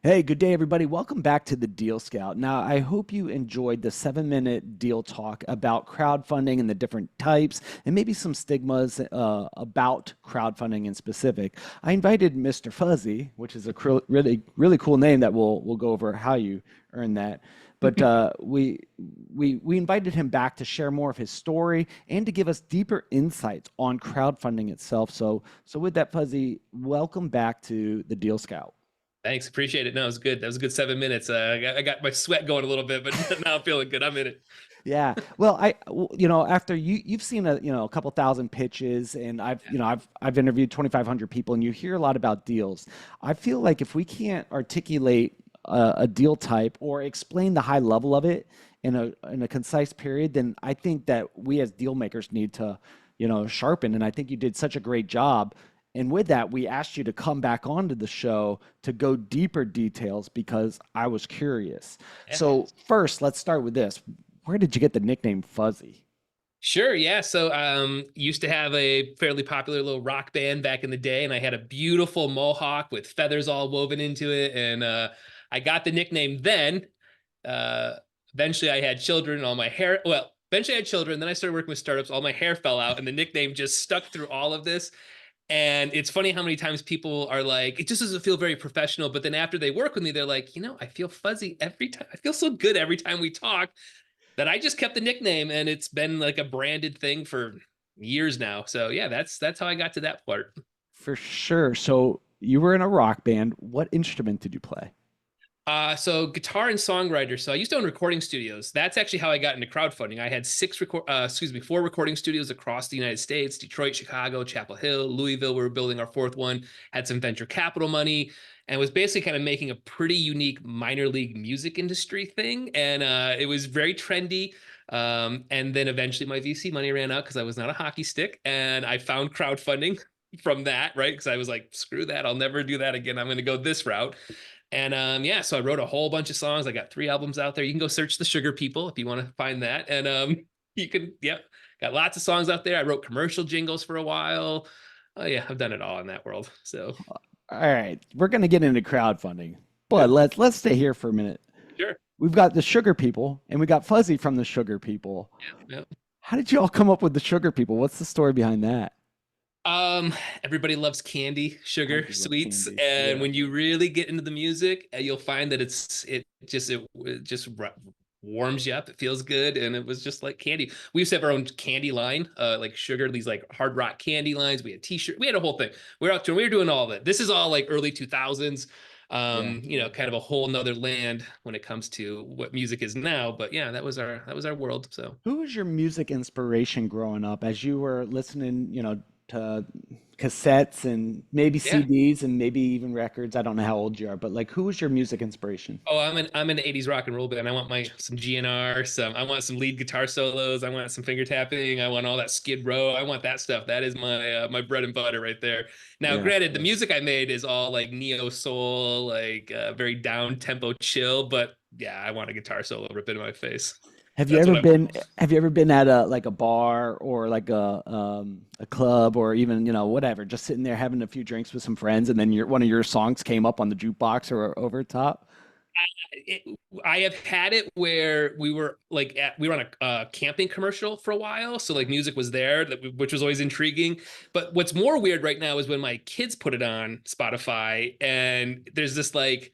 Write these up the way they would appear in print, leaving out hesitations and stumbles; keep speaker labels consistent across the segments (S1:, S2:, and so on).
S1: Hey, good day, everybody. Welcome back to the Deal Scout. Now, I hope you enjoyed the 7 minute deal talk about crowdfunding and the different types and maybe some stigmas about crowdfunding in specific. I invited Mr. Fuzzy, which is a really, really cool name that we'll go over how you earn that. But we invited him back to share more of his story and to give us deeper insights on crowdfunding itself. So with that, Fuzzy, welcome back to the Deal Scout.
S2: Thanks, appreciate it. No, it was good. That was a good 7 minutes. I got my sweat going a little bit, but now I'm feeling good. I'm in it.
S1: Yeah. Well, after you've seen a couple thousand pitches, and I've interviewed 2,500 people, and you hear a lot about deals. I feel like if we can't articulate a deal type or explain the high level of it in a concise period, then I think that we as deal makers need to, sharpen. And I think you did such a great job. And with that, we asked you to come back onto the show to go deeper details because I was curious.
S2: Yeah.
S1: So first, let's start with this. Where did you get the nickname Fuzzy?
S2: Sure, yeah. So used to have a fairly popular little rock band back in the day, and I had a beautiful mohawk with feathers all woven into it. And I got the nickname then. Uh Eventually I had children, and all my hair, well, eventually I had children, then I started working with startups, all my hair fell out, and the nickname just stuck through all of this. And it's funny how many times people are like, it just doesn't feel very professional. But then after they work with me, they're like, I feel fuzzy every time. I feel so good every time we talk that I just kept the nickname, and it's been like a branded thing for years now. So yeah, that's how I got to that part.
S1: For sure. So you were in a rock band. What instrument did you play?
S2: So guitar and songwriter. So I used to own recording studios. That's actually how I got into crowdfunding. I had four recording studios across the United States: Detroit, Chicago, Chapel Hill, Louisville. We were building our fourth one. Had some venture capital money, and was basically kind of making a pretty unique minor league music industry thing. And it was very trendy. And then eventually my VC money ran out because I was not a hockey stick, and I found crowdfunding from that, right? Because I was like, screw that, I'll never do that again. I'm going to go this route. And yeah, so I wrote a whole bunch of songs. I got 3 albums out there. You can go search the Sugar People if you want to find that. And you can, yeah, got lots of songs out there. I wrote commercial jingles for a while. Oh yeah, I've done it all in that world. So
S1: All right, we're gonna get into crowdfunding, but
S2: good.
S1: let's stay here for a minute.
S2: Sure.
S1: We've got the Sugar People, and we got Fuzzy from the Sugar People.
S2: Yeah.
S1: How did you all come up with the Sugar People? What's the story behind that?
S2: Um, Everybody loves candy, sugar,
S1: Everybody loves
S2: sweets,
S1: candy.
S2: and
S1: Yeah.
S2: when you really get into the music, you'll find that it just warms you up. It feels good, and it was just like candy. We used to have our own candy line, like sugar, these like hard rock candy lines. We had t-shirt, we had a whole thing. We were doing all of it. This is all like early 2000s.
S1: Yeah.
S2: Kind of a whole nother land when it comes to what music is now. But yeah, that was our world. So
S1: Who was your music inspiration growing up as you were listening, to cassettes and maybe
S2: yeah.
S1: CDs and maybe even records? I don't know how old you are, but like who was your music inspiration?
S2: Oh, I'm an 80s rock and roll band. I want my some GNR, I want some lead guitar solos, I want some finger tapping, I want all that Skid Row. I want that stuff. That is my bread and butter right there. Now,
S1: Yeah.
S2: granted, the music I made is all like neo soul, like very down tempo chill, but yeah, I want a guitar solo rip into my face.
S1: Have you
S2: That's
S1: ever
S2: what I want.
S1: been have you ever been at a bar or like a club or even, whatever, just sitting there having a few drinks with some friends and then one of your songs came up on the jukebox or over top?
S2: it, I have had it where we were on a camping commercial for a while, so like music was there, which was always intriguing. But what's more weird right now is when my kids put it on Spotify, and there's this like,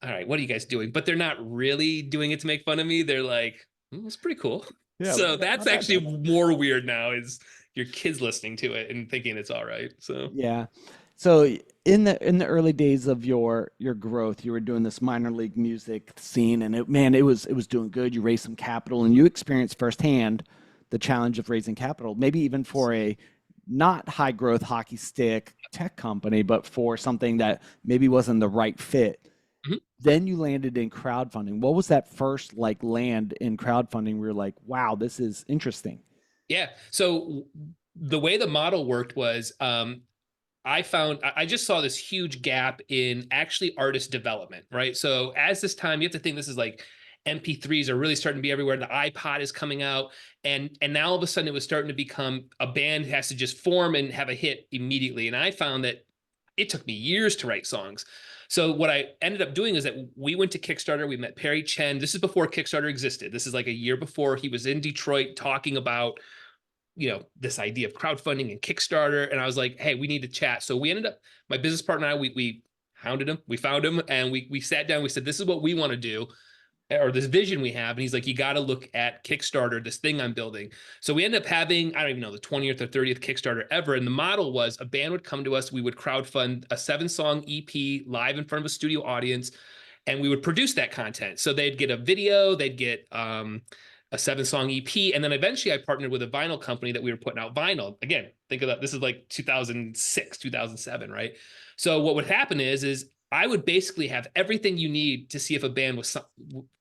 S2: all right, what are you guys doing? But they're not really doing it to make fun of me. They're like, it's pretty cool.
S1: Yeah,
S2: So that's
S1: not that
S2: actually
S1: bad.
S2: more weird now is your kids listening to it and thinking it's all right. So
S1: Yeah. So in the early days of your growth, you were doing this minor league music scene, and it was doing good. You raised some capital, and you experienced firsthand the challenge of raising capital, maybe even for a not high growth hockey stick tech company, but for something that maybe wasn't the right fit.
S2: mhm.
S1: Then you landed in crowdfunding. What was that first like land in crowdfunding where you're like, wow, this is interesting?
S2: Yeah. So the way the model worked was I just saw this huge gap in actually artist development, right? So as this time, you have to think this is like MP3s are really starting to be everywhere. The iPod is coming out, and now all of a sudden it was starting to become a band has to just form and have a hit immediately. And I found that it took me years to write songs. So what I ended up doing is that we went to Kickstarter. We met Perry Chen. This is before Kickstarter existed. This is like a year before. He was in Detroit talking about, this idea of crowdfunding and Kickstarter. And I was like, hey, we need to chat. So we ended up, my business partner and I, we hounded him, we found him, and we sat down, we said, this is what we want to do, or this vision we have. And he's like, you got to look at Kickstarter, this thing I'm building. So we ended up having, I don't even know, the 20th or 30th Kickstarter ever. And the model was a band would come to us, we would crowdfund a 7-song EP live in front of a studio audience, and we would produce that content. So they'd get a video, they'd get a 7-song EP. And then eventually I partnered with a vinyl company that we were putting out vinyl. Again, think of that. This is like 2006, 2007, right? So what would happen is I would basically have everything you need to see if a band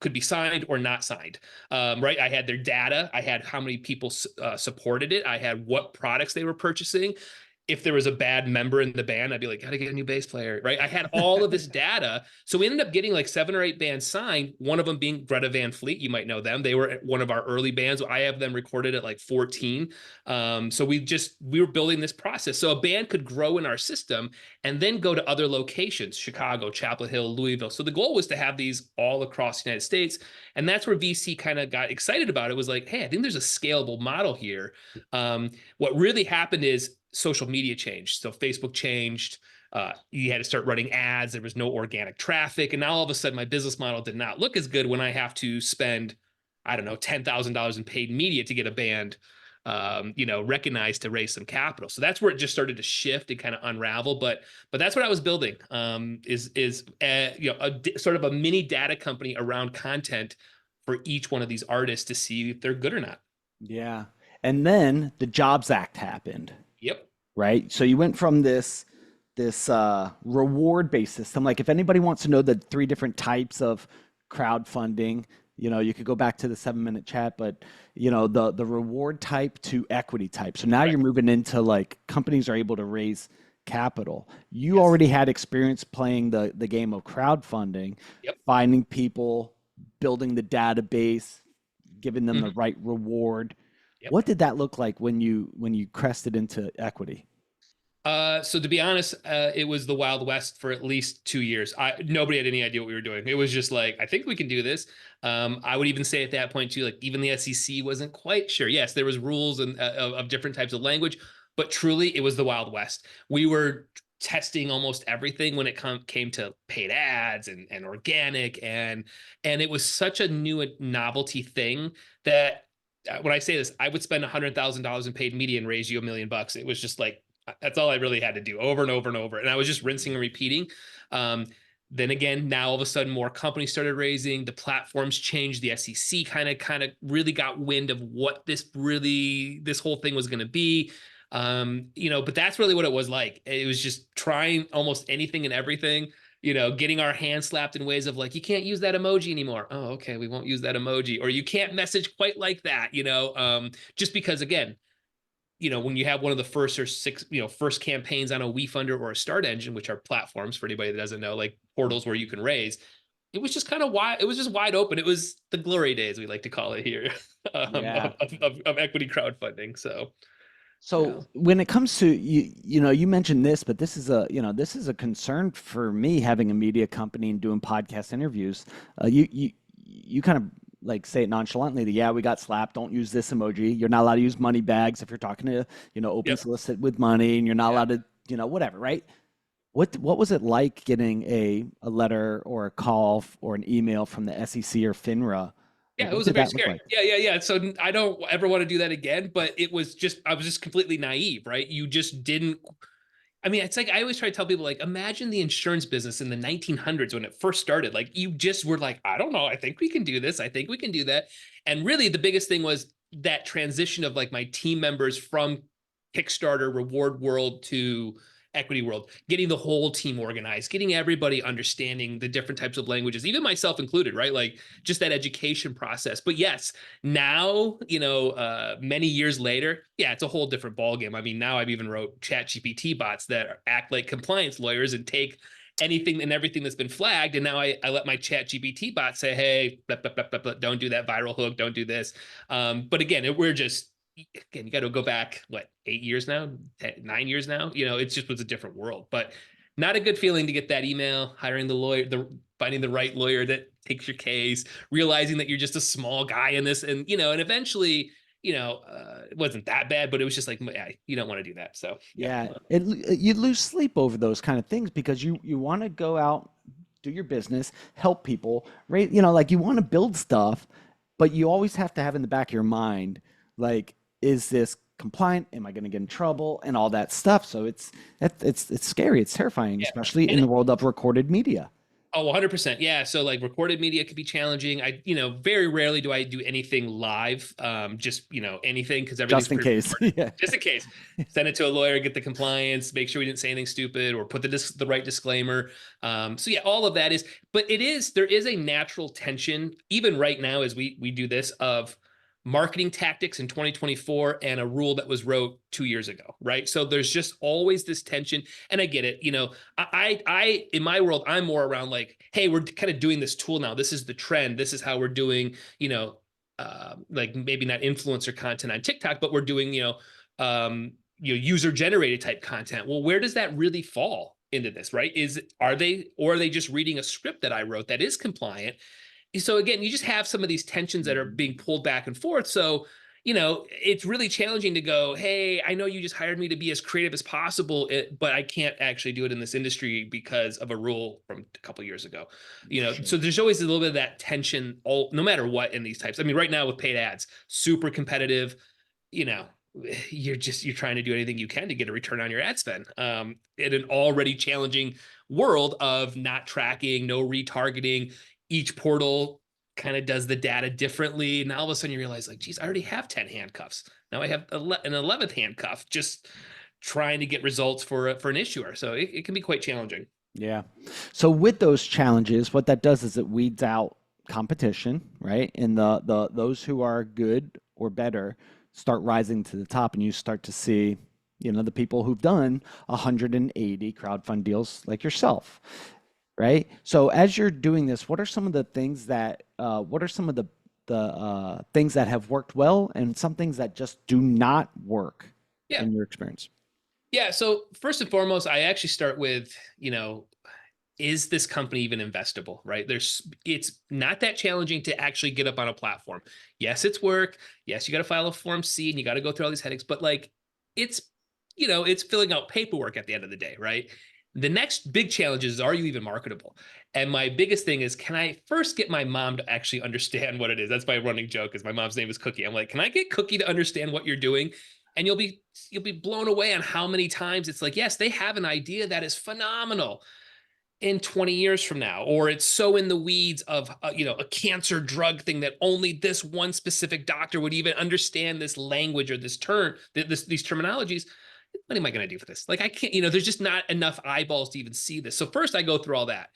S2: could be signed or not signed, right? I had their data. I had how many people supported it. I had what products they were purchasing. If there was a bad member in the band, I'd be like, gotta get a new bass player, right? I had all of this data. So we ended up getting like 7 or 8 bands signed, one of them being Greta Van Fleet. You might know them. They were one of our early bands. I have them recorded at like 14. So we were building this process. So a band could grow in our system and then go to other locations, Chicago, Chapel Hill, Louisville. So the goal was to have these all across the United States. And that's where VC kind of got excited about it. Was like, hey, I think there's a scalable model here. What really happened is social media changed. So Facebook changed. You had to start running ads. There was no organic traffic. And now all of a sudden my business model did not look as good when I have to spend, I don't know, $10,000 in paid media to get a band, recognized to raise some capital. So that's where it just started to shift and kind of unravel. But that's what I was building, sort of a mini data company around content for each one of these artists to see if they're good or not.
S1: Yeah. And then the Jobs Act happened,
S2: Yep.
S1: right? So you went from this reward-based system. Like if anybody wants to know the 3 different types of crowdfunding, you could go back to the 7-minute chat, but the reward type to equity type. So now
S2: Right.
S1: you're moving into like companies are able to raise capital. You
S2: Yes.
S1: already had experience playing the game of crowdfunding,
S2: Yep.
S1: finding people, building the database, giving them the
S2: Mhm.
S1: right reward.
S2: Yep.
S1: What did that look like when you crested into equity?
S2: So to be honest, it was the Wild West for at least 2 years. Nobody had any idea what we were doing. It was just like, I think we can do this. I would even say at that point too, like even the SEC wasn't quite sure. Yes, there was rules and of different types of language, but truly it was the Wild West. We were testing almost everything when it came to paid ads and organic, and it was such a new novelty thing that when I say this, I would spend $100,000 in paid media and raise you $1 million. It was just like, that's all I really had to do over and over and over. And I was just rinsing and repeating. Then again, now all of a sudden more companies started raising, the platforms changed, the SEC kind of really got wind of what this whole thing was going to be. But that's really what it was like. It was just trying almost anything and everything, getting our hands slapped in ways of like, you can't use that emoji anymore. Oh, okay, we won't use that emoji. Or you can't message quite like that, just because again, when you have one of the first or 6, first campaigns on a WeFunder or a Start Engine, which are platforms for anybody that doesn't know, like portals where you can raise, it was just kind of wide. It was just wide open. It was the glory days, we like to call it here,
S1: Yeah.
S2: of equity crowdfunding. So, yeah.
S1: So when it comes to you mentioned this, but this is a concern for me having a media company and doing podcast interviews. You kind of like say it nonchalantly that yeah, we got slapped. Don't use this emoji. You're not allowed to use money bags if you're talking to open
S2: Yep.
S1: solicit with money, and you're not
S2: Yeah.
S1: allowed to whatever, right? What was it like getting a letter or a call or an email from the SEC or FINRA?
S2: Yeah,
S1: Like
S2: it
S1: what
S2: was a
S1: did
S2: very
S1: that look
S2: scary.
S1: like?
S2: Yeah. So I don't ever want to do that again, but I was just completely naive, right? You just didn't. I mean, it's like I always try to tell people, like, imagine the insurance business in the 1900s when it first started. Like, you just were like, I don't know. I think we can do this. I think we can do that. And really, the biggest thing was that transition of like my team members from Kickstarter reward world to equity world, getting the whole team organized, getting everybody understanding the different types of languages, even myself included, right? Like just that education process. But yes, now, many years later, yeah, it's a whole different ballgame. I mean, now I've even wrote chat GPT bots that act like compliance lawyers and take anything and everything that's been flagged. And now I let my chat GPT bot say, hey, blah, blah, blah, blah, blah, don't do that viral hook. Don't do this. But again, we're just, you got to go back, what, 8 years now, 9 years now, it just was a different world. But not a good feeling to get that email, hiring the lawyer, finding the right lawyer that takes your case, realizing that you're just a small guy in this, and and eventually, it wasn't that bad, but it was just like, yeah, you don't want to do that. So yeah.
S1: Yeah, you lose sleep over those kind of things because you want to go out, do your business, help people, right? Like you want to build stuff, but you always have to have in the back of your mind, like, is this compliant? Am I going to get in trouble? And all that stuff. So it's scary. It's terrifying,
S2: Yeah.
S1: especially in
S2: And
S1: the world of recorded media.
S2: Oh, 100%. Yeah. So like recorded media could be challenging. Very rarely do I do anything live. Just, anything because everything's
S1: Just in case. Yeah.
S2: just in case. Send it to a lawyer, get the compliance, make sure we didn't say anything stupid or put the right disclaimer. So yeah, all of that but there is a natural tension, even right now as we do this, of marketing tactics in 2024 and a rule that was wrote 2 years ago, right? So there's just always this tension, and I get it. I in my world, I'm more around like, hey, we're kind of doing this tool now. This is the trend. This is how we're doing. Like maybe not influencer content on TikTok, but we're doing user generated type content. Well, where does that really fall into this, right? Are they just reading a script that I wrote that is compliant? So again, you just have some of these tensions that are being pulled back and forth. So, it's really challenging to go, hey, I know you just hired me to be as creative as possible, but I can't actually do it in this industry because of a rule from a couple of years ago.
S1: Sure.
S2: So there's always a little bit of that tension, no matter what in these types. I mean, right now with paid ads, super competitive, you know, you're trying to do anything you can to get a return on your ad spend in an already challenging world of not tracking, no retargeting. Each portal kind of does the data differently. Now all of a sudden you realize like, geez, I already have 10 handcuffs. Now I have an 11th handcuff just trying to get results for an issuer. So it can be quite challenging.
S1: Yeah. So with those challenges, what that does is it weeds out competition, right? And those who are good or better start rising to the top, and you start to see, the people who've done 180 crowdfund deals like yourself, right? So as you're doing this, what are some of the things that things that have worked well and some things that just do not work
S2: Yeah.
S1: in your experience?
S2: Yeah. So first and foremost, I actually start with, is this company even investable, right? It's not that challenging to actually get up on a platform. Yes, it's work. Yes, you got to file a Form C and you got to go through all these headaches, but like it's, it's filling out paperwork at the end of the day, right? The next big challenge is, are you even marketable? And my biggest thing is, can I first get my mom to actually understand what it is? That's my running joke, is my mom's name is Cookie. I'm like, can I get Cookie to understand what you're doing? And you'll be blown away on how many times it's like, yes, they have an idea that is phenomenal in 20 years from now, or it's so in the weeds of a cancer drug thing that only this one specific doctor would even understand this language or this term, these terminologies. What am I going to do for this? Like, I can't, there's just not enough eyeballs to even see this. So first I go through all that.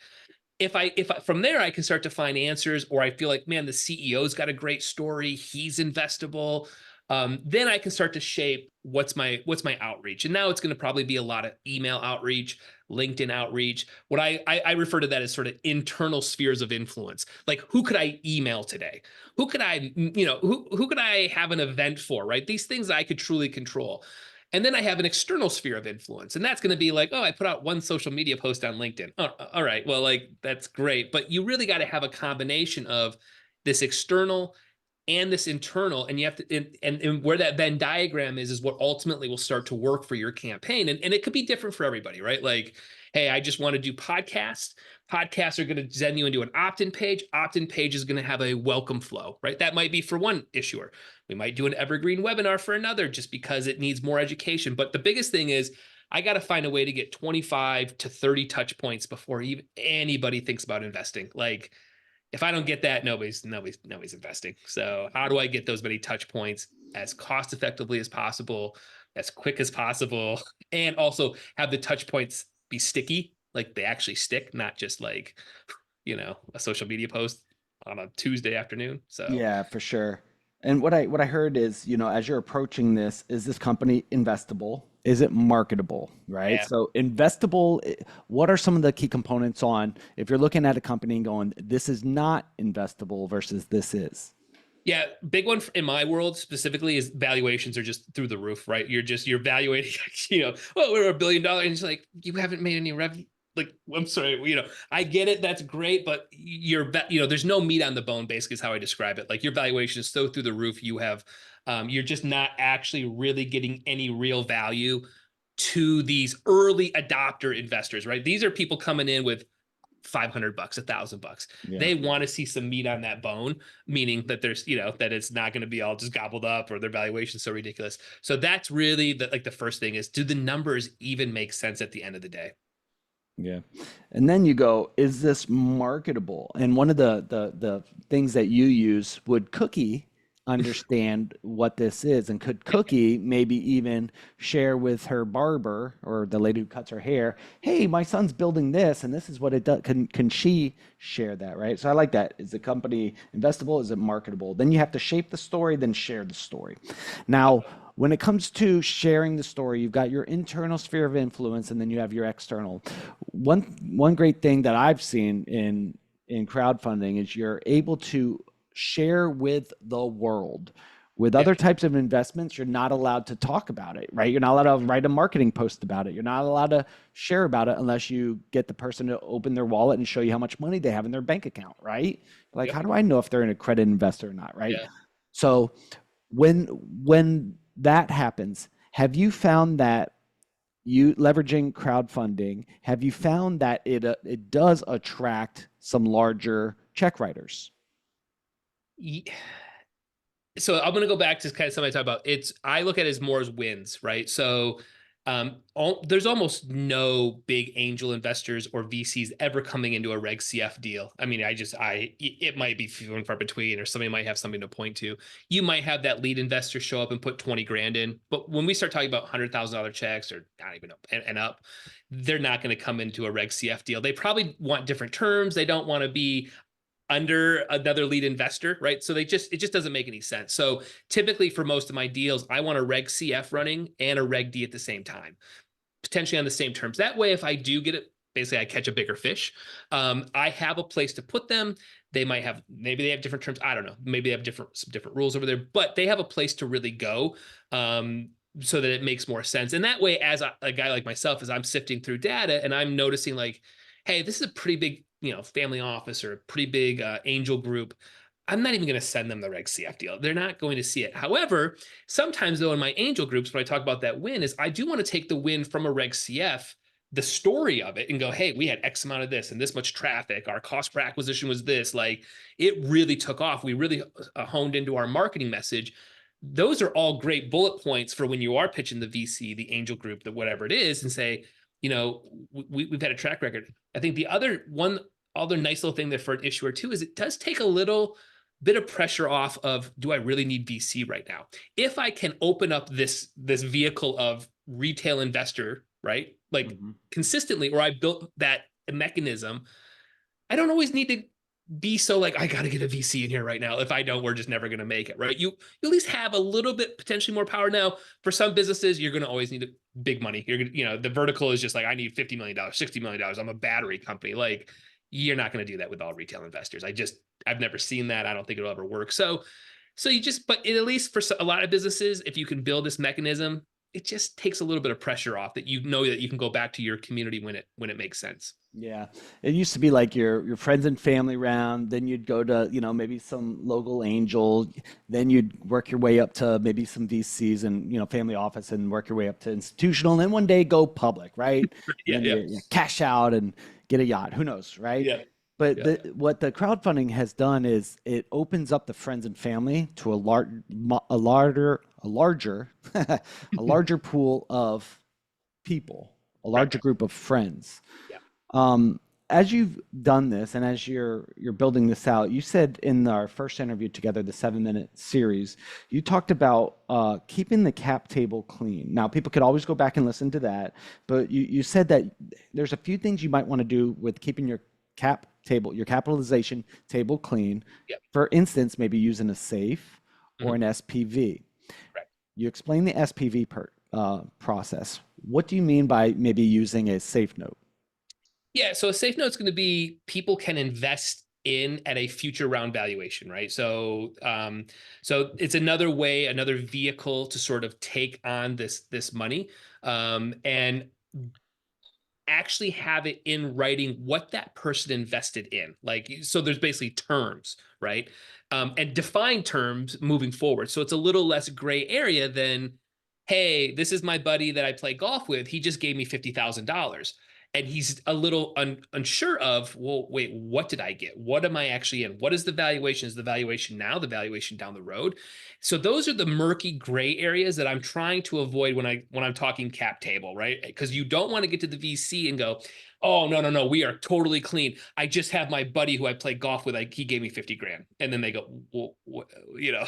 S2: If I from there I can start to find answers, or I feel like, man, the CEO's got a great story, he's investable. Then I can start to shape what's my outreach. And now it's going to probably be a lot of email outreach, LinkedIn outreach. What I refer to that as sort of internal spheres of influence. Like, who could I email today? Who could I, who could I have an event for, right? These things I could truly control. And then I have an external sphere of influence. And that's going to be like, oh, I put out one social media post on LinkedIn. Oh, all right. Well, like, that's great. But you really got to have a combination of this external and this internal, and you have to, and where that Venn diagram is what ultimately will start to work for your campaign. And it could be different for everybody, right? Like, hey, I just want to do podcasts. Podcasts are going to send you into an opt-in page. Opt-in page is going to have a welcome flow, right? That might be for one issuer. We might do an evergreen webinar for another, just because it needs more education. But the biggest thing is, I got to find a way to get 25 to 30 touch points before even anybody thinks about investing. Like, if I don't get that, nobody's investing. So how do I get those many touch points as cost effectively as possible, as quick as possible, and also have the touch points be sticky, like they actually stick, not just like, a social media post on a Tuesday afternoon. So
S1: Yeah, for sure. And what I heard is, as you're approaching this, is this company investable? Is it marketable, right?
S2: yeah.
S1: So investable, what are some of the key components on if you're looking at a company and going, this is not investable versus this is?
S2: Yeah, big one in my world specifically is valuations are just through the roof, right? You're evaluating, oh, we're $1 billion, and it's like, you haven't made any like, I'm sorry, I get it. That's great. But there's no meat on the bone, basically is how I describe it. Like your valuation is so through the roof. You're just not actually really getting any real value to these early adopter investors, right? These are people coming in with $500, $1,000.
S1: Yeah.
S2: They want to see some meat on that bone, meaning that that it's not going to be all just gobbled up or their valuation is so ridiculous. So that's really the first thing is, do the numbers even make sense at the end of the day?
S1: Yeah. And then you go, is this marketable? And one of the things that you use, would Cookie understand what this is? And could Cookie maybe even share with her barber or the lady who cuts her hair, hey, my son's building this and this is what it does. Can she share that, right? So I like that. Is the company investable? Is it marketable? Then you have to shape the story, then share the story. Now, when it comes to sharing the story, you've got your internal sphere of influence and then you have your external. One great thing that I've seen in crowdfunding is you're able to share with the world. With
S2: Yeah.
S1: other types of investments, you're not allowed to talk about it, right? You're not allowed to write a marketing post about it. You're not allowed to share about it unless you get the person to open their wallet and show you how much money they have in their bank account, right? Like,
S2: Yep.
S1: how do I know if they're an accredited investor or not, right?
S2: Yeah.
S1: So when that happens, have you found that you leveraging crowdfunding, have you found that it does attract some larger check writers?
S2: Ye- So I'm going to go back to kind of something I talked about. I look at it as more as wins, right? So there's almost no big angel investors or VCs ever coming into a Reg CF deal. I mean, it might be few and far between, or somebody might have something to point to. You might have that lead investor show up and put 20 grand in, but when we start talking about $100,000 checks or not even up and up, they're not going to come into a Reg CF deal. They probably want different terms. They don't want to be under another lead investor, right? So it just doesn't make any sense. So typically for most of my deals, I want a Reg CF running and a Reg D at the same time, potentially on the same terms. That way, if I do get it, basically I catch a bigger fish. I have a place to put them. Maybe they have different terms. I don't know. Maybe they have some different rules over there, but they have a place to really go. So that it makes more sense. And that way, as a guy like myself, as I'm sifting through data and I'm noticing like, hey, this is a pretty big, family office or a pretty big angel group. I'm not even going to send them the Reg CF deal. They're not going to see it. However, sometimes though, in my angel groups, when I talk about that win, is I do want to take the win from a Reg CF, the story of it, and go, hey, we had X amount of this and this much traffic. Our cost per acquisition was this. Like, it really took off. We really honed into our marketing message. Those are all great bullet points for when you are pitching the VC, the angel group, the whatever it is, and say, we've had a track record. I think the other nice little thing there for an issuer too is it does take a little bit of pressure off of, do I really need VC right now? If I can open up this vehicle of retail investor, right? Like
S1: Mhm.
S2: consistently, or I built that mechanism, I don't always need to be so like, I got to get a VC in here right now. If I don't, we're just never going to make it, right? You at least have a little bit potentially more power. Now, for some businesses, you're going to always need big money. You're going to, the vertical is just like, I need $50 million, $60 million. I'm a battery company. Like, you're not going to do that with all retail investors. I've never seen that. I don't think it'll ever work. But at least for a lot of businesses, if you can build this mechanism, it just takes a little bit of pressure off that that you can go back to your community when it makes sense.
S1: Yeah, it used to be like your friends and family round. Then you'd go to maybe some local angel. Then you'd work your way up to maybe some VCs and family office, and work your way up to institutional. And then one day go public, right? And
S2: Yeah,
S1: then
S2: yeah,
S1: you cash out and get a yacht. Who knows, right?
S2: yeah,
S1: But
S2: yeah.
S1: what the crowdfunding has done is it opens up the friends and family to a larger a larger pool of people, a
S2: Right.
S1: larger group of friends.
S2: Yeah.
S1: Um, as you've done this and as you're building this out, you said in our first interview together, the 7 minute series, you talked about keeping the cap table clean. Now, people could always go back and listen to that, but you said that there's a few things you might want to do with keeping your cap table, your capitalization table clean.
S2: Yeah.
S1: For instance, maybe using a safe or
S2: Mhm.
S1: an SPV.
S2: Right.
S1: You explain the SPV process. What do you mean by maybe using a safe note?
S2: Yeah. So a safe note is going to be people can invest in at a future round valuation, right? So it's another way, another vehicle to sort of take on this money. And actually have it in writing what that person invested in. Like, so there's basically terms, right? And defined terms moving forward. So it's a little less gray area than, hey, this is my buddy that I play golf with. He just gave me $50,000. And he's a little unsure of, well, wait, what did I get? What am I actually in? What is the valuation? Is the valuation now, the valuation down the road? So those are the murky gray areas that I'm trying to avoid when I'm talking cap table, right? Because you don't want to get to the VC and go, oh, no, no, no, we are totally clean. I just have my buddy who I play golf with, like, he gave me 50 grand. And then they go, well, you know,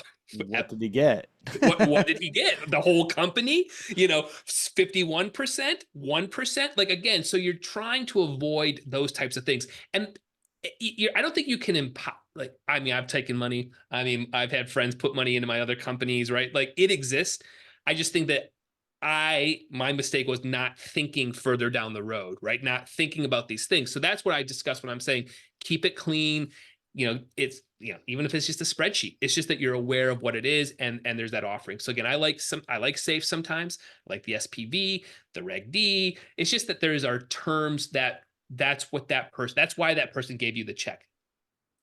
S1: What did he get?
S2: what did he get? The whole company? 51%, 1%. Like, again, so you're trying to avoid those types of things. And I don't think you can like, I mean, I've taken money. I mean, I've had friends put money into my other companies, right? Like, it exists. I just think that my mistake was not thinking further down the road, right? Not thinking about these things. So that's what I discuss when I'm saying keep it clean. It's, even if it's just a spreadsheet, it's just that you're aware of what it is, and there's that offering. So again, I like safe sometimes, I like the SPV, the Reg D. It's just that there's our terms that's why that person gave you the check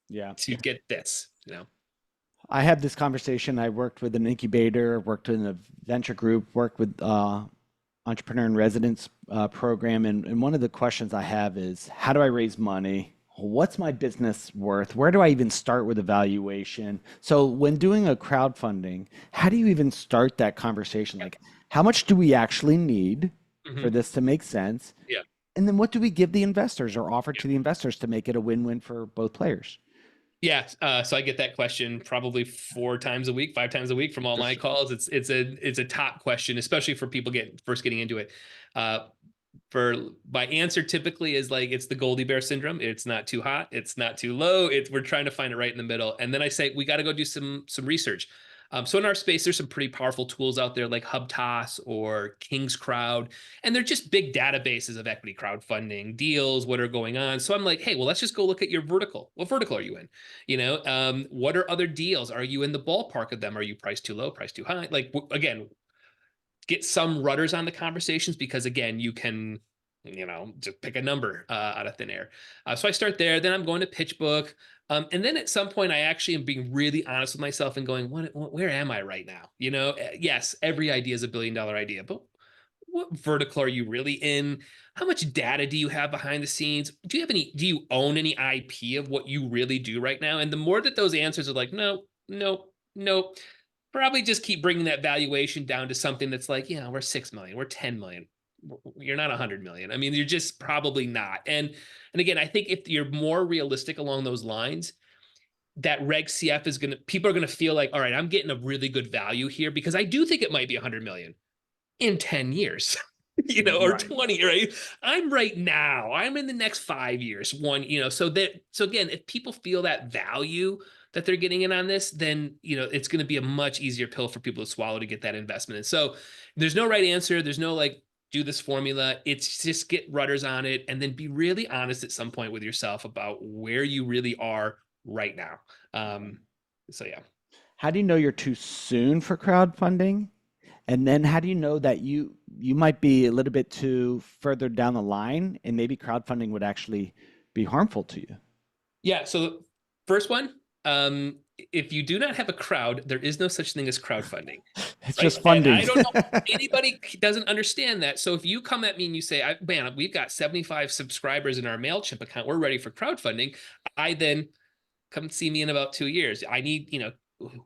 S1: Yeah.
S2: to get this.
S1: I have this conversation. I worked with an incubator, worked in a venture group, worked with entrepreneur in residence program, and one of the questions I have is, how do I raise money? What's my business worth? Where do I even start with evaluation? So when doing a crowdfunding, how do you even start that conversation? Like, how much do we actually need for
S2: Mhm.
S1: this to make sense?
S2: Yeah.
S1: And then what do we give the investors or offer to the investors to make it a win-win for both players?
S2: Yeah, so I get that question probably 4 times a week, 5 times a week from all
S1: For
S2: my
S1: sure.
S2: calls. It's a top question, especially for people first getting into it. Uh, for My answer typically is like, it's the Goldie Bear syndrome. It's not too hot, it's not too low. We're trying to find it right in the middle. And then I say we got to go do some research. So in our space, there's some pretty powerful tools out there like Hubtoss or King's Crowd, and they're just big databases of equity crowdfunding deals, what are going on. So I'm like, hey, well, let's just go look at your vertical. What vertical are you in? What are other deals? Are you in the ballpark of them? Are you priced too low, priced too high? Like, again, get some rudders on the conversations, because again, you can, just pick a number out of thin air. So I start there, then I'm going to PitchBook. And then at some point I actually am being really honest with myself and going, where am I right now? Yes, every idea is $1 billion idea, but what vertical are you really in? How much data do you have behind the scenes? Do you own any IP of what you really do right now? And the more that those answers are like, no, no, no, probably just keep bringing that valuation down to something that's like, we're 6 million, we're 10 million. You're not 100 million. I mean, you're just probably not. And again, I think if you're more realistic along those lines, that Reg CF people are gonna feel like, all right, I'm getting a really good value here, because I do think it might be 100 million in 10 years. Or
S1: Right.
S2: 20, right? I'm right now. I'm in the next 5 years. So again, if people feel that value that they're getting in on this, then it's going to be a much easier pill for people to swallow to get that investment. And so there's no right answer. There's no like do this formula. It's just get rudders on it, and then be really honest at some point with yourself about where you really are right now. So yeah.
S1: How do you know you're too soon for crowdfunding? And then how do you know that you might be a little bit too further down the line and maybe crowdfunding would actually be harmful to you?
S2: Yeah. So first one, if you do not have a crowd, there is no such thing as crowdfunding,
S1: It's
S2: right?
S1: just
S2: And I
S1: funding.
S2: don't know if anybody doesn't understand that. So if you come at me and you say, man, we've got 75 subscribers in our MailChimp account, we're ready for crowdfunding. I then come see me in about 2 years. I need,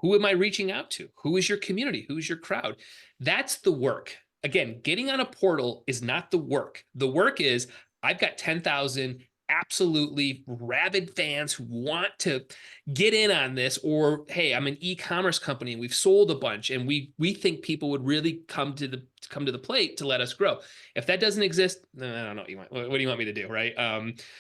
S2: who am I reaching out to? Who is your community? Who's your crowd? That's the work. Again, getting on a portal is not the work. The work is, I've got 10,000 absolutely rabid fans who want to get in on this, or hey, I'm an e-commerce company and we've sold a bunch and we think people would really come to the plate to let us grow. If that doesn't exist, I don't know what do you want me to do, right?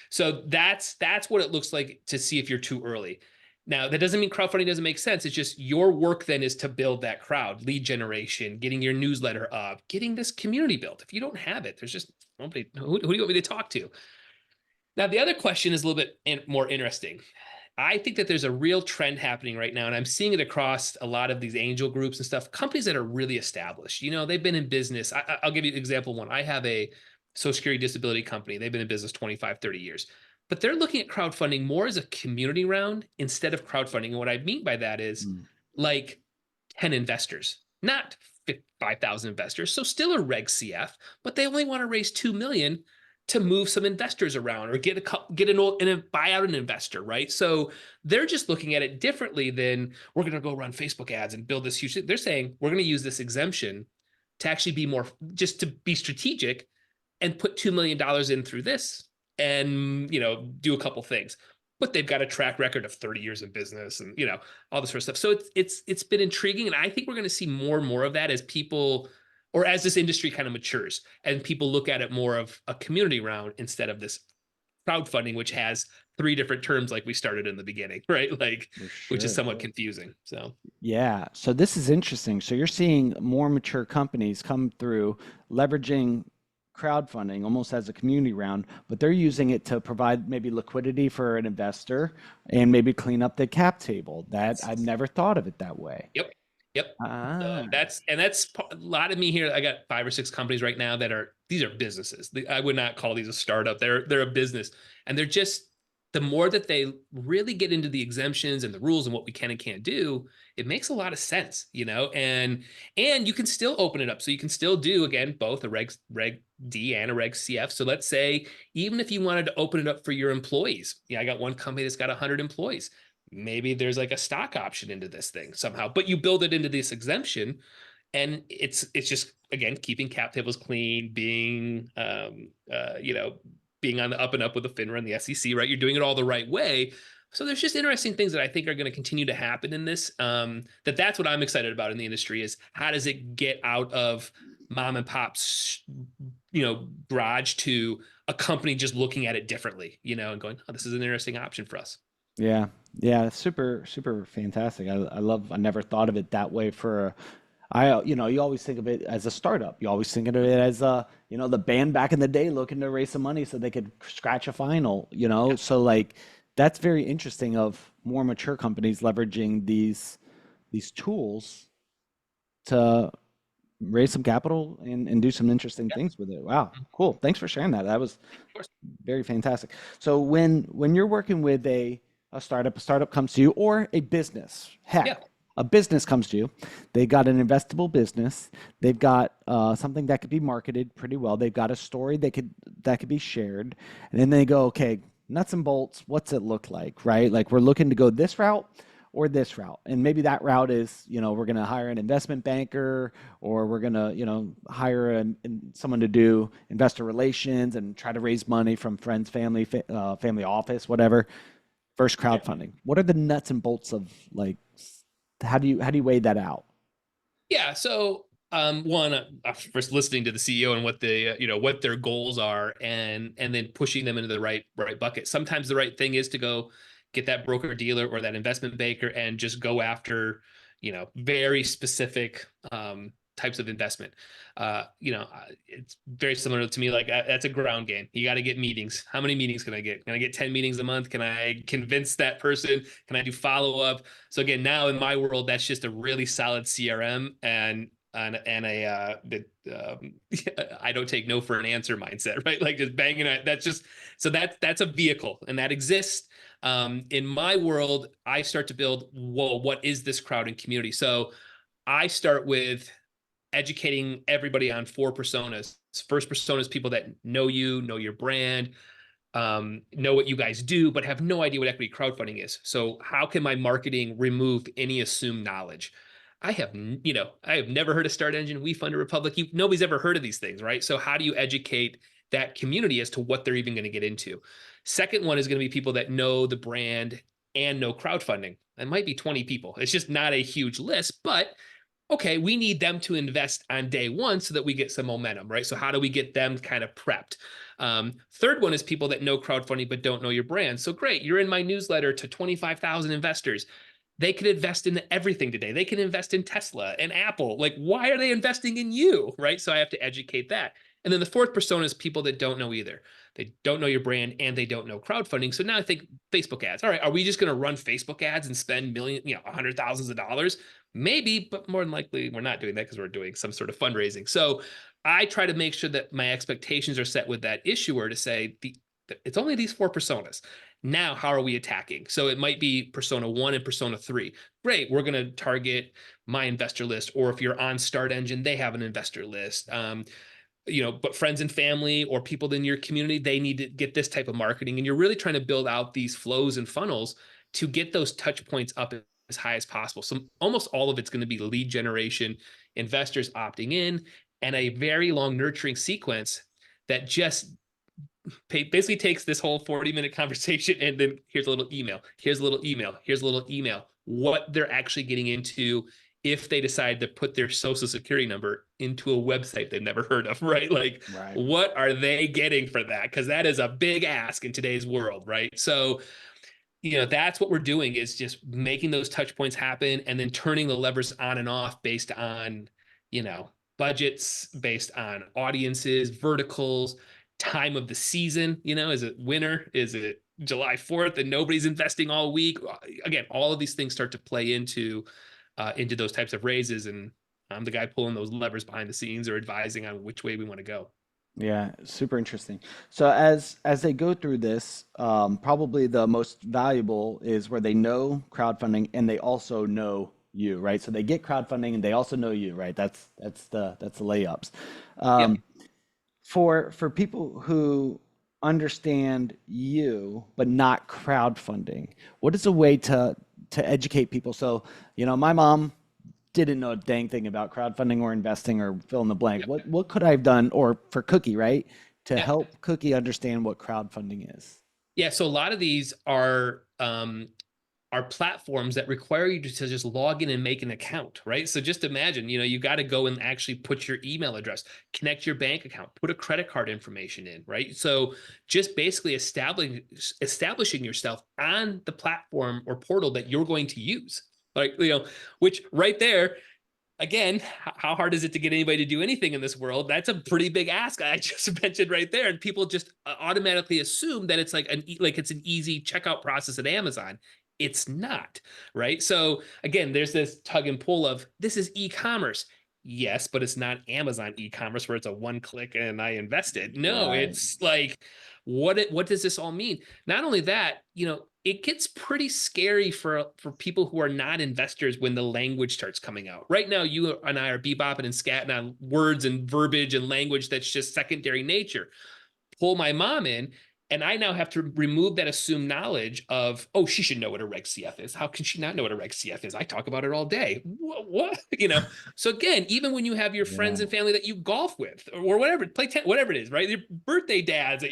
S2: So that's what it looks like to see if you're too early. Now, that doesn't mean crowdfunding doesn't make sense. It's just your work then is to build that crowd, lead generation, getting your newsletter up, getting this community built. If you don't have it, there's just nobody. Who do you want me to talk to? Now, the other question is a little bit more interesting. I think that there's a real trend happening right now, and I'm seeing it across a lot of these angel groups and stuff, companies that are really established. They've been in business. I'll give you an example one. I have a Social Security disability company. They've been in business 25, 30 years. But they're looking at crowdfunding more as a community round instead of crowdfunding. And what I mean by that is
S1: Mm.
S2: like 10 investors, not 5,000 investors. So still a Reg CF, but they only want to raise 2 million to move some investors around or buy out an investor, right? So they're just looking at it differently than we're going to go run Facebook ads and build this huge. They're saying we're going to use this exemption to actually be more, just to be strategic and put $2 million in through this and, do a couple things. But they've got a track record of 30 years in business and, all this sort of stuff. So it's been intriguing. And I think we're going to see more and more of that as people, or as this industry kind of matures and people look at it more of a community round instead of this crowdfunding, which has 3 different terms like we started in the beginning, right? Like,
S1: For
S2: which is
S1: sure.
S2: somewhat confusing. So
S1: Yeah. So this is interesting. So you're seeing more mature companies come through leveraging crowdfunding almost as a community round, but they're using it to provide maybe liquidity for an investor and maybe clean up the cap table. That I've never thought of it that way.
S2: yep. Yep.
S1: Ah,
S2: That's a lot of me here. I got 5 or 6 companies right now these are businesses. I would not call these a startup. They're a business, and they're just, the more that they really get into the exemptions and the rules and what we can and can't do, it makes a lot of sense, and you can still open it up. So you can still do, again, both a Reg D and a Reg CF. So let's say even if you wanted to open it up for your employees, I got one company that's got 100 employees. Maybe there's like a stock option into this thing somehow, but you build it into this exemption, and it's just, again, keeping cap tables clean, being being on the up and up with the FINRA and the SEC, right? You're doing it all the right way. So there's just interesting things that I think are going to continue to happen in this. That's what I'm excited about in the industry, is how does it get out of mom and pop's garage to a company just looking at it differently, and going, oh, this is an interesting option for us.
S1: yeah. Yeah. Super, super fantastic. I love, I never thought of it that way you always think of it as a startup. You always think of it as the band back in the day looking to raise some money so they could scratch a final. So like that's very interesting of more mature companies leveraging these tools to raise some capital and do some interesting
S2: Yeah,
S1: things with it. Wow, cool. Thanks for sharing that. That was
S2: of course.
S1: very fantastic. So when you're working with a startup comes to you, or a business,
S2: Yeah.
S1: heck, a business comes to you, they got an investable business, they've got something that could be marketed pretty well, they've got a story that could be shared, and then they go, okay, nuts and bolts, what's it look like, right? Like we're looking to go this route or this route, and maybe that route is, we're going to hire an investment banker, or we're going to, hire someone to do investor relations and try to raise money from friends, family, family office, whatever. First,
S2: Yeah.
S1: crowdfunding. What are the nuts and bolts of, like, how do you weigh that out?
S2: Yeah. So, one, first listening to the CEO and what what their goals are, and then pushing them into the right bucket. Sometimes the right thing is to go get that broker dealer or that investment banker and just go after, very specific types of investment. It's very similar to me. Like, that's a ground game. You got to get meetings. How many meetings can I get? Can I get 10 meetings a month? Can I convince that person? Can I do follow up? So again, now in my world, that's just a really solid CRM and I don't take no for an answer mindset, right? Like just banging it. That's a vehicle, and that exists. In my world, I start to build, whoa, what is this crowd and community? So I start with educating everybody on 4 personas. First persona is people that know you, know your brand, know what you guys do, but have no idea what equity crowdfunding is. So how can my marketing remove any assumed knowledge? I have never heard of Start Engine, WeFund, or Republic. Nobody's ever heard of these things, right? So how do you educate that community as to what they're even going to get into? Second one is going to be people that know the brand and know crowdfunding. That might be 20 people. It's just not a huge list, but okay, we need them to invest on day one so that we get some momentum, right? So how do we get them kind of prepped? Third one is people that know crowdfunding but don't know your brand. So great, you're in my newsletter to 25,000 investors. They could invest in everything today. They can invest in Tesla and Apple. Like, why are they investing in you, right? So I have to educate that. And then the fourth persona is people that don't know either. They don't know your brand and they don't know crowdfunding. So now I think Facebook ads. All right, are we just going to run Facebook ads and spend hundred thousands of dollars? Maybe, but more than likely we're not doing that because we're doing some sort of fundraising. So I try to make sure that my expectations are set with that issuer to say it's only these 4 personas. Now, how are we attacking? So it might be persona 1 and persona 3. Great, we're going to target my investor list, or if you're on Start Engine, they have an investor list. But friends and family or people in your community, they need to get this type of marketing. And you're really trying to build out these flows and funnels to get those touch points up as high as possible. So almost all of it's going to be lead generation, investors opting in, and a very long nurturing sequence that just basically takes this whole 40-minute conversation and then here's a little email, here's a little email, here's a little email, what they're actually getting into if they decide to put their social security number into a website they've never heard of, right? Like,
S1: Right.
S2: what are they getting for that? Because that is a big ask in today's world, right? So, that's what we're doing, is just making those touch points happen and then turning the levers on and off based on, budgets, based on audiences, verticals, time of the season. Is it winter? Is it July 4th and nobody's investing all week? Again, all of these things start to play into those types of raises, and I'm the guy pulling those levers behind the scenes or advising on which way we want to go.
S1: Yeah, super interesting. So as they go through this, probably the most valuable is where they know crowdfunding and they also know you, right? So they get crowdfunding and they also know you, right? That's the layups.
S2: Yep.
S1: Um, for people who understand you but not crowdfunding, what is a way to educate people? So, my mom didn't know a dang thing about crowdfunding or investing or fill in the blank.
S2: Yep.
S1: What could I have done, or for Cookie, right, to
S2: Yep.
S1: help Cookie understand what crowdfunding is?
S2: Yeah. So a lot of these are platforms that require you to just log in and make an account, right? So just imagine, you got to go and actually put your email address, connect your bank account, put a credit card information in, right? So just basically establishing yourself on the platform or portal that you're going to use. Like, which right there, again, how hard is it to get anybody to do anything in this world? That's a pretty big ask I just mentioned right there. And people just automatically assume that it's like it's an easy checkout process at Amazon. It's not, right? So again, there's this tug and pull of, this is e-commerce. Yes, but it's not Amazon e-commerce where it's a one click and I invested. No,
S1: Right.
S2: it's like, what does this all mean? Not only that, it gets pretty scary for people who are not investors when the language starts coming out. Right now, you and I are bebopping and scatting on words and verbiage and language that's just secondary nature. Pull my mom in, and I now have to remove that assumed knowledge of, oh, she should know what a Reg CF is. How can she not know what a Reg CF is? I talk about it all day. What? So again, even when you have your friends
S1: Yeah.
S2: and family that you golf with or whatever, play tennis, whatever it is, right? Your birthday dads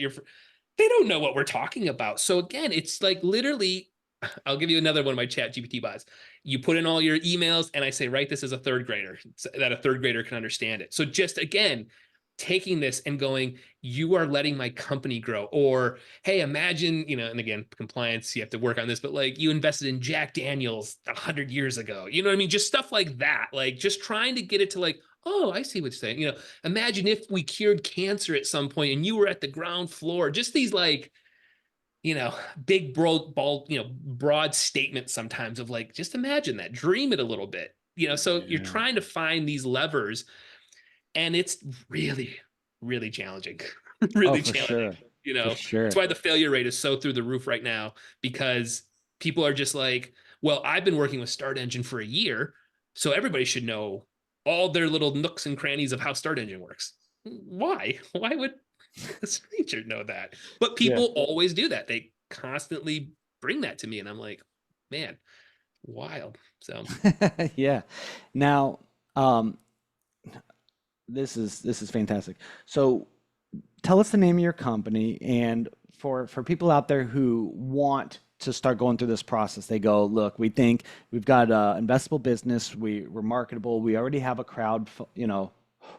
S2: they don't know what we're talking about. So again, it's like literally, I'll give you another one of my chat GPT bots. You put in all your emails and I say, write this as a third grader so that a third grader can understand it. So just again, taking this and going, you are letting my company grow. Or, hey, imagine, and again, compliance, you have to work on this, but like you invested in Jack Daniels 100 years ago. You know what I mean? Just stuff like that. Like just trying to get it to like, oh, I see what you're saying. Imagine if we cured cancer at some point and you were at the ground floor. Just these like, big broad statements sometimes of like, just imagine that, dream it a little bit. So you're
S1: Yeah.
S2: trying to find these levers, and it's really, really challenging.
S1: Oh,
S2: Really
S1: for
S2: challenging.
S1: sure. For
S2: That's
S1: sure.
S2: why the failure rate is so through the roof right now, because people are just like, well, I've been working with Start Engine for a year, so everybody should know all their little nooks and crannies of how Start Engine works. Why? Why would a stranger know that? But
S1: Yeah.
S2: people always do that. They constantly bring that to me, and I'm like, man, wild. So
S1: Yeah. Now, um, this is fantastic. So tell us the name of your company, and for people out there who want to start going through this process, they go, look, we think we've got an investable business, we're marketable, we already have a crowd,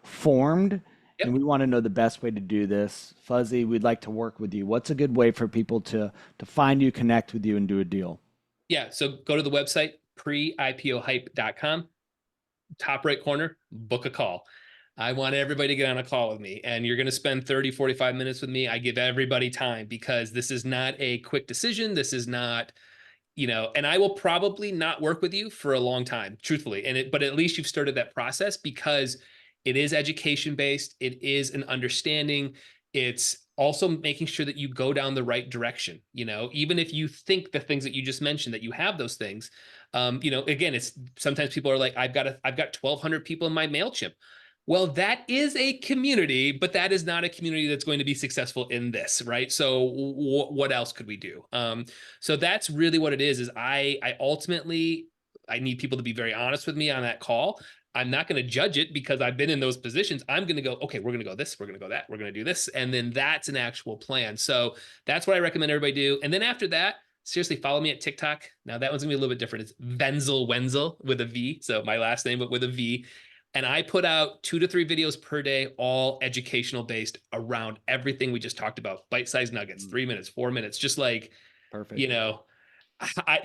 S1: formed, and
S2: yep.
S1: we want to know the best way to do this. Fuzzy, we'd like to work with you. What's a good way for people to find you, connect with you, and do a deal?
S2: Yeah. So go to the website, preipohype.com, top right corner, book a call. I want everybody to get on a call with me, and you're going to spend 30, 45 minutes with me. I give everybody time because this is not a quick decision. This is not, and I will probably not work with you for a long time, truthfully. But at least you've started that process, because It is education based. It is an understanding. It's also making sure that you go down the right direction. Even if you think the things that you just mentioned, that you have those things, again, it's sometimes people are like, I've got 1,200 people in my MailChimp. Well, that is a community, but that is not a community that's going to be successful in this, right? So what else could we do? So that's really what it is I ultimately, I need people to be very honest with me on that call. I'm not going to judge it because I've been in those positions. I'm going to go, okay, we're going to go this, we're going to go that, we're going to do this. And then that's an actual plan. So that's what I recommend everybody do. And then after that, seriously, follow me at TikTok. Now that one's gonna be a little bit different. It's Wenzel Wenzel with a V. So my last name, but with a V. And I put out 2 to 3 videos per day, all educational based around everything we just talked about. Bite-sized nuggets, 3 minutes, 4 minutes, just like,
S1: Perfect.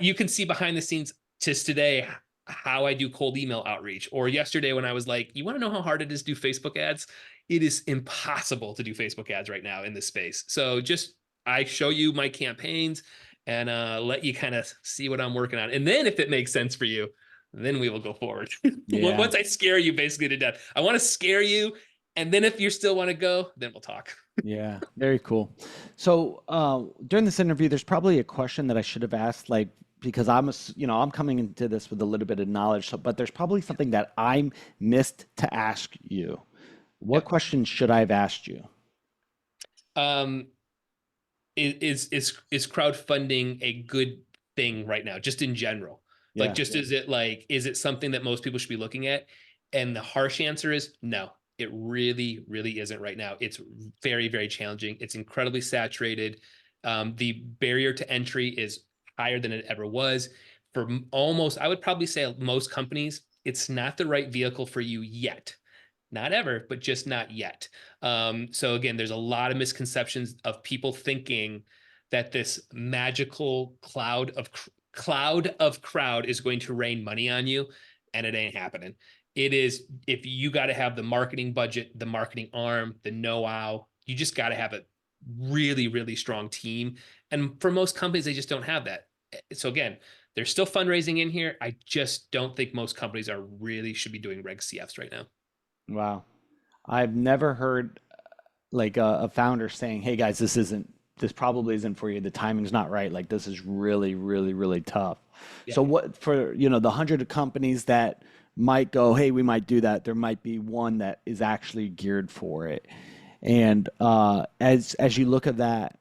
S2: you can see behind the scenes just today how I do cold email outreach. Or yesterday when I was like, you want to know how hard it is to do Facebook ads? It is impossible to do Facebook ads right now in this space. So I show you my campaigns and let you kind of see what I'm working on. And then if it makes sense for you, then we will go forward.
S1: Yeah.
S2: Once I scare you basically to death, I want to scare you. And then if you still want to go, then we'll talk.
S1: Yeah, very cool. So during this interview, there's probably a question that I should have asked, like, because I'm coming into this with a little bit of knowledge, but there's probably something that I missed to ask you. What
S2: Yep.
S1: question should I have asked you?
S2: Um, is crowdfunding a good thing right now, just in general? Like,
S1: Yeah.
S2: just is it something that most people should be looking at? And the harsh answer is no, it really, really isn't right now. It's very, very challenging. It's incredibly saturated. The barrier to entry is higher than it ever was. For almost, I would probably say most companies, it's not the right vehicle for you yet. Not ever, but just not yet. So again, there's a lot of misconceptions of people thinking that this magical cloud of crowd is going to rain money on you, and it ain't happening. It is, if you got to have the marketing budget, the marketing arm, the know-how, you just got to have a really, really strong team. And for most companies, they just don't have that. So again, there's still fundraising in here. I just don't think most companies should be doing Reg CFs right now.
S1: Wow. I've never heard like a founder saying, "Hey guys, this probably isn't for you. The timing's not right. Like this is really, really, really tough."
S2: Yeah.
S1: So what for, the 100 of companies that might go, "Hey, we might do that." There might be one that is actually geared for it. And as you look at that,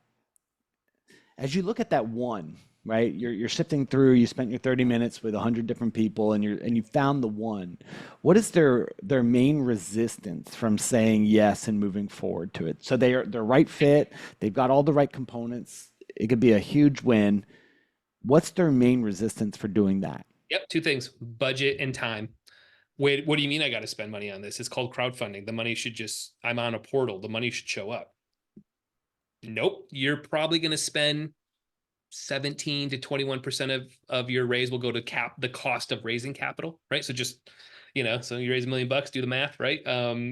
S1: one, right? You're sifting through, you spent your 30 minutes with 100 different people and you found the one. What is their main resistance from saying yes and moving forward to it? So they're right fit, they've got all the right components. It could be a huge win. What's their main resistance for doing that?
S2: Yep, 2 things: budget and time. Wait, what do you mean I got to spend money on this? It's called crowdfunding. The money should I'm on a portal. The money should show up. Nope. You're probably going to spend 17 to 21% of your raise will go to the cost of raising capital, right? So so you raise $1 million, do the math, right?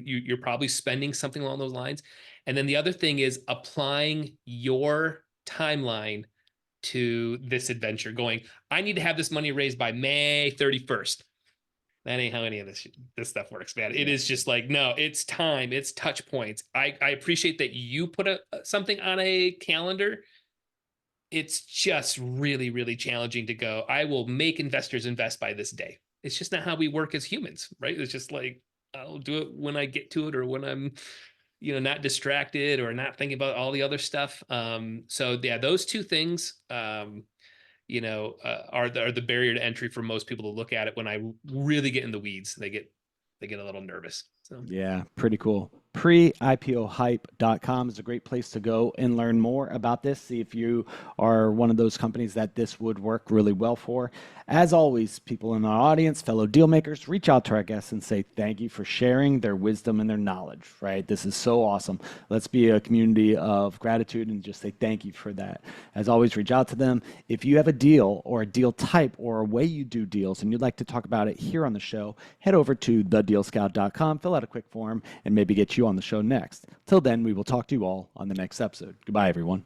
S2: You're probably spending something along those lines. And then the other thing is applying your timeline to this adventure, going, I need to have this money raised by May 31st. That ain't how any of this stuff works, man. It is just like, no, it's time, it's touch points. I appreciate that you put something on a calendar. It's just really, really challenging to go, I will make investors invest by this day. It's just not how we work as humans, right? It's just like, I'll do it when I get to it, or when I'm, not distracted or not thinking about all the other stuff. So yeah, those 2 things, are the barrier to entry for most people to look at it. When I really get in the weeds, they get a little nervous. So
S1: Yeah, pretty cool. Pre-IPOhype.com is a great place to go and learn more about this. See if you are one of those companies that this would work really well for. As always, people in our audience, fellow deal makers, reach out to our guests and say thank you for sharing their wisdom and their knowledge, right? This is so awesome. Let's be a community of gratitude and just say thank you for that. As always, reach out to them. If you have a deal or a deal type or a way you do deals and you'd like to talk about it here on the show, head over to thedealscout.com, fill out a quick form, and maybe get you on the show next. Till then, we will talk to you all on the next episode. Goodbye, everyone.